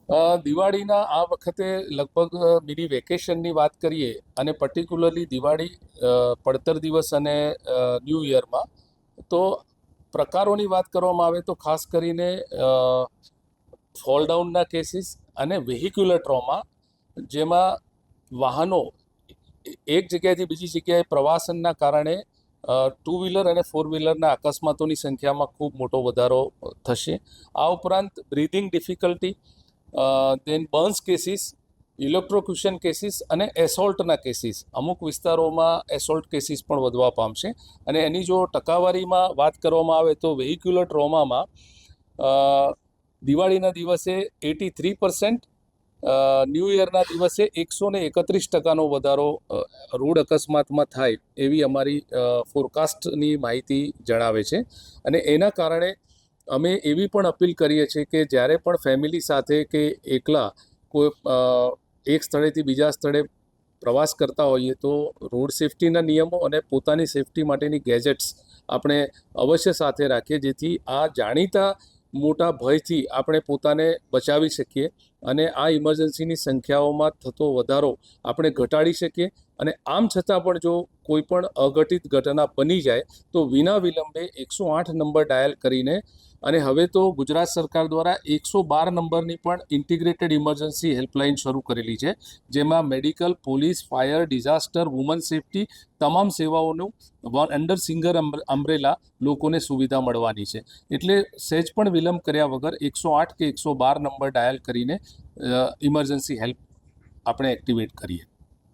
દિવાળીના આ વખતે લગભગ મિની વેકેશનની વાત કરીએ અને પર્ટિક્યુલરલી દિવાળી પડતર દિવસ અને ન્યૂ યરમાં તો પ્રકારોની વાત કરવામાં આવે તો ખાસ કરીને ફોલ ડાઉનના કેસીસ અને વેહિક્યુલર ટ્રોમા, જેમાં વાહનો એક જગ્યાએથી બીજી જગ્યાએ પ્રવાસનના કારણે ટુ વ્હીલર અને ફોર વ્હીલરના અકસ્માતોની સંખ્યામાં ખૂબ મોટો વધારો થશે. આ ઉપરાંત બ્રીધિંગ ડિફિકલ્ટી, દેન બર્ન્સ કેસીસ, ઇલેક્ટ્રોક્યુશન કેસીસ અને એસોલ્ટના કેસીસ, અમુક વિસ્તારોમાં એસોલ્ટ કેસીસ પણ વધવા પામશે. અને એની જો ટકાવારીમાં વાત કરવામાં આવે તો વેહિક્યુલર ટ્રોમામાં દિવાળીના દિવસે 83%, ન્યૂ યરના દિવસે 131% વધારો રોડ અકસ્માતમાં થાય એવી અમારી ફોરકાસ્ટની માહિતી જણાવે છે. અને એના કારણે અમે એવી પણ અપીલ કરીએ છીએ કે જ્યારે પણ ફેમિલી સાથે કે એકલા કોઈ એક સ્થળેથી બીજા સ્થળે પ્રવાસ કરતા હોઈએ તો રોડ સેફટીના નિયમો અને પોતાની સેફટી માટેની ગેજેટ્સ આપણે અવશ્ય સાથે રાખીએ, જેથી આ જાણીતા મોટા ભયથી આપણે પોતાને બચાવી શકીએ અને આ ઇમરજન્સીની સંખ્યાઓમાં થતો વધારો આપણે ઘટાડી શકીએ. અને આમ છતાં પણ જો કોઈ પણ અઘટિત ઘટના બની જાય તો વિના વિલંબે 108 નંબર ડાયલ કરીને, અને હવે તો ગુજરાત સરકાર દ્વારા 112 નંબરની પણ ઇન્ટિગ્રેટેડ ઇમરજન્સી હેલ્પલાઇન શરૂ કરેલી છે, જેમાં medical, police, fire, disaster, woman safety તમામ સેવાઓનું અંડર સિંગલ અમ્બ્રેલા લોકોને સુવિધા મળવાની છે. એટલે સહેજ પણ વિલંબ કર્યા વગર 108 કે 112 નંબર ડાયલ કરીને ઇમરજન્સી હેલ્પ આપણે એક્ટિવેટ કરીએ.